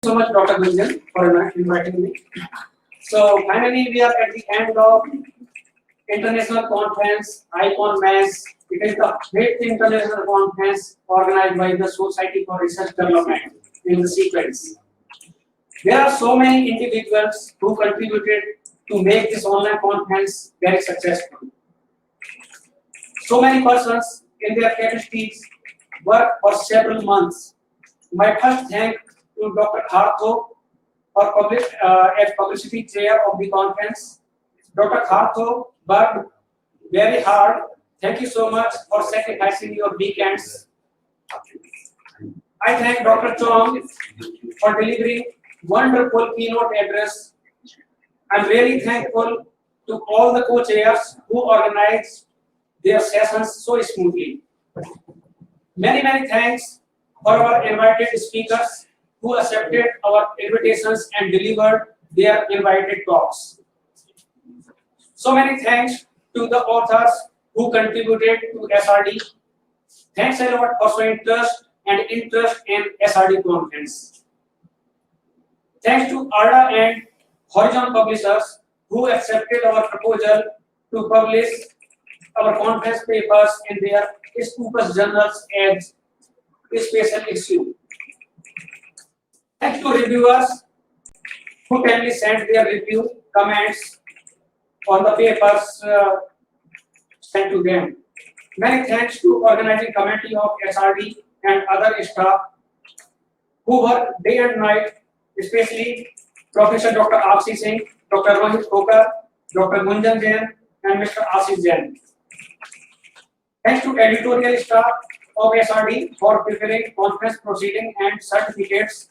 So much, Dr. Gunjan, for inviting me. So finally, we are at the end of International Conference Icon Mass. It is the 8th international conference organized by the Society for Research Development in the sequence. There are so many individuals who contributed to make this online conference very successful. So many persons in their capacities worked for several months. My first thank to Dr. Kharto for as publicity chair of the conference. Dr. Kharto worked very hard. Thank you so much for sacrificing your weekends. I thank Dr. Chong for delivering wonderful keynote address. I'm really thankful to all the co-chairs who organized their sessions so smoothly. Many thanks for our invited speakers who accepted our invitations and delivered their invited talks. So many thanks to the authors who contributed to SRD. Thanks a lot for your interest in SRD conference. Thanks to ARDA and Horizon Publishers who accepted our proposal to publish our conference papers in their Scopus journals as a special issue. Thanks to reviewers who kindly sent their review comments on the papers sent to them. Many thanks to organizing committee of SRD and other staff who worked day and night, especially Professor Dr. Aapsi Singh, Dr. Rohit Khokar, Dr. Gunjan Jain, and Mr. Ashish Jain. Thanks to editorial staff of SRD for preparing conference proceeding and certificates.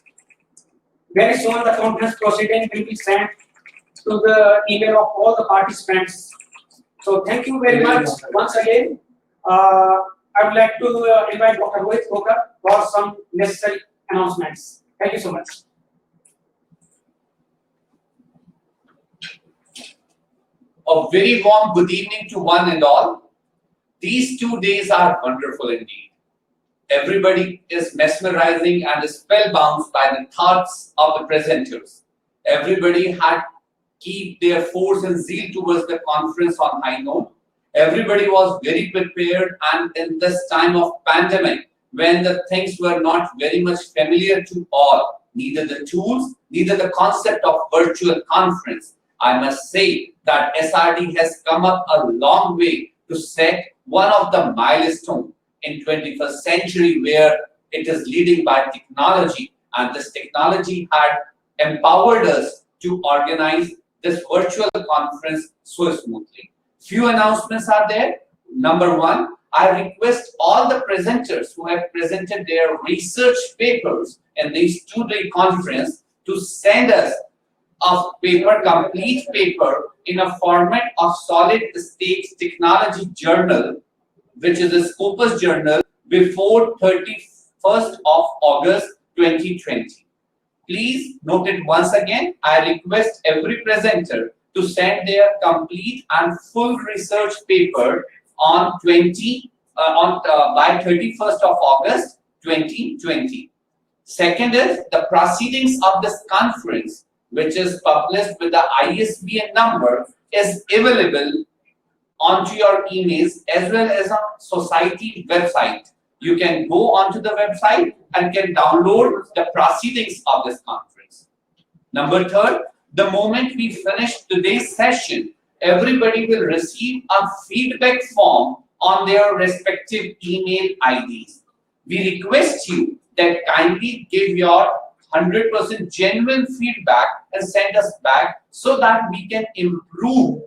Very soon the conference proceeding will be sent to the email of all the participants. So thank you very much once again. I would like to invite Dr. Rohit Khokar for some necessary announcements. Thank you so much. A very warm good evening to one and all. These 2 days are wonderful indeed. Everybody is mesmerizing and is spellbound by the thoughts of the presenters. Everybody had keep their force and zeal towards the conference on high note. Everybody was very prepared, and in this time of pandemic, when the things were not very much familiar to all, neither the tools, neither the concept of virtual conference, I must say that SRD has come up a long way to set one of the milestones in 21st century where it is leading by technology, and this technology had empowered us to organize this virtual conference so smoothly. Few announcements are there. Number one, I request all the presenters who have presented their research papers in this 2-day conference to send us a paper, complete paper in a format of solid state technology journal, which is a Scopus journal, before 31st of August 2020. Please note it once again. I request every presenter to send their complete and full research paper on by 31st of August 2020. Second is the proceedings of this conference, which is published with the ISBN number, is available onto your emails as well as on society website. You can go onto the website and can download the proceedings of this conference. Number third, the moment we finish today's session, everybody will receive a feedback form on their respective email IDs. We request you that kindly give your 100% genuine feedback and send us back so that we can improve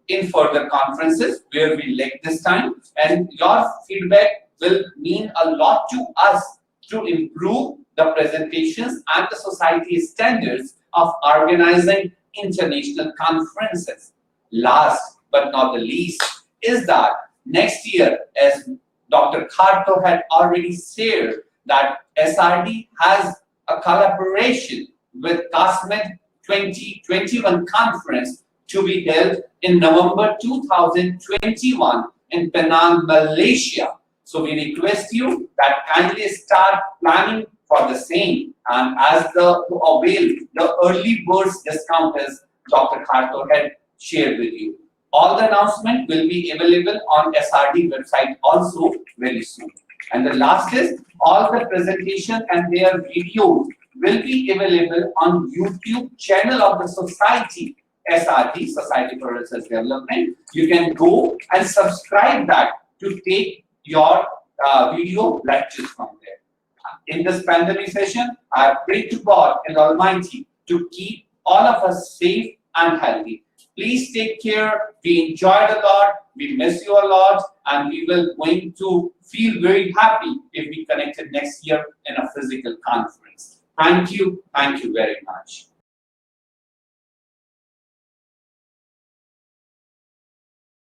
in further conferences where we lack this time, and your feedback will mean a lot to us to improve the presentations and the society standards of organizing international conferences. Last but not the least is that next year, as Dr. Kharto had already shared, that SRD has a collaboration with CASMED 2021 conference to be held in November 2021 in Penang, Malaysia. So we request you that kindly start planning for the same. And as to avail the early birds discount is Dr. Khartor had shared with you. All the announcement will be available on SRD website also very soon. And the last is all the presentation and their videos will be available on YouTube channel of the society, SRD, Society for Research Development. You can go and subscribe that to take your video lectures from there. In this pandemic session, I pray to God and Almighty to keep all of us safe and healthy. Please take care. We enjoyed a lot. We miss you a lot, and we will going to feel very happy if we connected next year in a physical conference. Thank you very much.